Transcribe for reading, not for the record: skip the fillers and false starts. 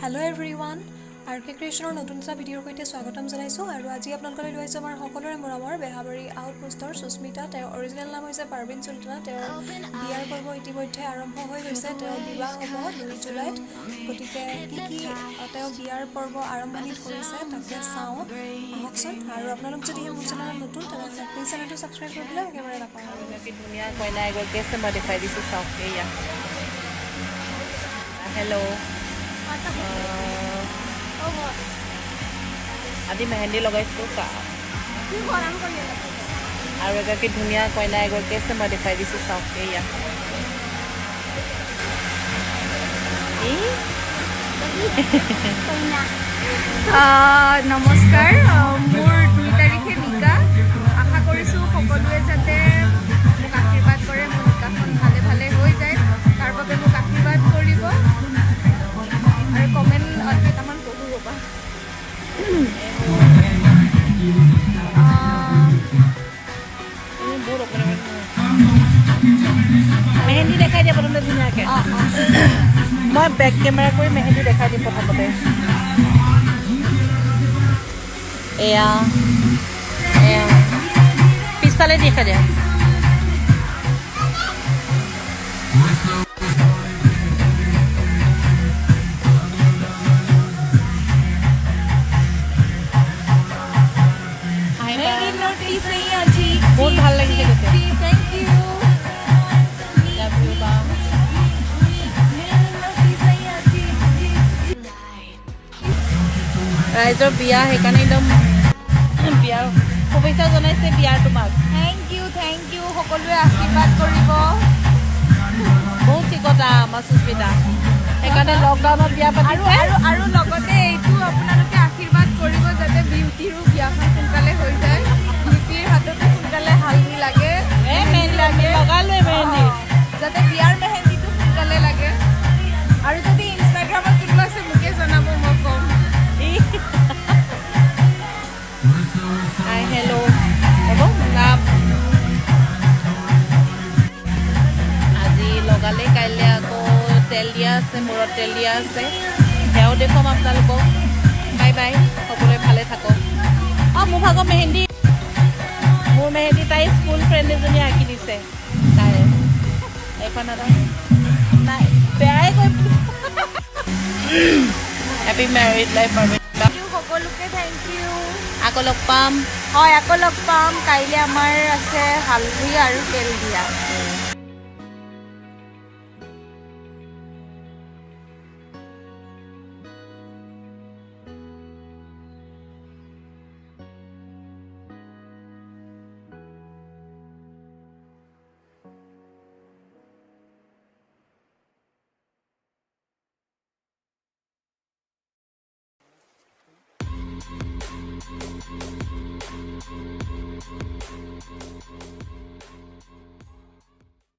Hello everyone, RK Creationৰ নতুন এটা ভিডিঅ'ৰ সৈতে স্বাগতম জনাইছো আৰু আজি আপোনালোকলৈ লৈ আহিছো আমাৰ সকলোৰে মৰমৰ বেহাবাৰী আউটপোষ্টৰ সুস্মিতা তেওঁৰ অৰিজিনেল নাম হৈছে পাৰবিন চুলতানা তেওঁৰ বিয়াৰ পৰ্ব ইতিমধ্যে আৰম্ভ হৈ গৈছে তেওঁৰ বিবাহ হ'ব 2 জুলাইত গতিকে কি তেওঁ বিয়াৰ পৰ্ব আৰম্ভণি কৰিছে তাকে চাওঁ আহকচোন আৰু আপোনালোক যদি মোৰ চেনেলত নতুন তেনেহ'লে প্লিজ চেনেলটো ছাবস্ক্ৰাইব কৰিবলৈ একেবাৰে নাপাহৰিব কি ধুনীয়া কইনা এগৰাকী আছে মই দেখাই দিছোঁ চাওক এয়া হেল্ল' আজি মেহেন্দি লগাইছোঁ আৰু এগৰাকী ধুনীয়া কইনা এগৰাকী আছে মই দেখাই দিছোঁ চাওক এয়া নমস্কাৰ মোৰ 2 তাৰিখে নিকা আশা কৰিছোঁ সকলোৱে যাতে মোক আশীৰ্বাদ কৰে মোৰ নিকাখন ভালে ভালে হৈ যায় তাৰ বাবে মোক আশীৰ্বাদ কৰিব আৰু কমেণ্ট কেইটামান পঢ়ো ৰ'বা মেহেন্দি দেখাই দিয়া প্ৰথমতে ধুনীয়াকৈ মই বেক কেমেৰা কৰি মেহেন্দি দেখাই দিম প্ৰথমতে এয়া পিছফালে দেখাই দিয়া বহুত ভাল লাগিছে ৰাইজৰ বিয়া সেইকাৰণে একদম বিয়াৰ শুভেচ্ছা জনাইছে বিয়াৰ তোমাক থেংক ইউ সকলোৱে আশীৰ্বাদ কৰিব বহুত চিকতা আমাৰ সুস্মিতা সেইকাৰণে লকডাউনত বিয়া পাতিছে আৰু লগতে এইটো আপোনালোকে আশীৰ্বাদ কৰিব যাতে বিউটিৰো বিয়াখন সোনকালে হৈ যায় বিউটিৰ হাততো সোনকালে হালধি লাগে লগালোৱে মেহেন্দি যাতে বিয়াৰ মেহেন্দিটো সোনকালে লাগে আৰু যদি ইনষ্টাগ্ৰামত কোনোবা আছে মোকে জনাব মই ক'ম হেল্ল' হ'ব নাম আজি লগালে কাইলৈ আকৌ তেল দিয়া আছে মূৰত তেল দিয়া আছে সেয়াও দেখুৱাম আপোনালোকক বাই বাই সকলোৱে ভালে থাকক মোৰ ভাগৰ মেহেন্দি মোৰ মেহেন্দি তাই স্কুল ফ্ৰেণ্ড এজনী আঁকি দিছে তাই এইখন নাই বেয়াই কৈ হেপী মেৰিড লাইফ সকলোকে থেংক ইউ আকৌ লগ পাম হয় আকৌ লগ পাম কাইলৈ আমাৰ আছে হালধি আৰু তেল দিয়া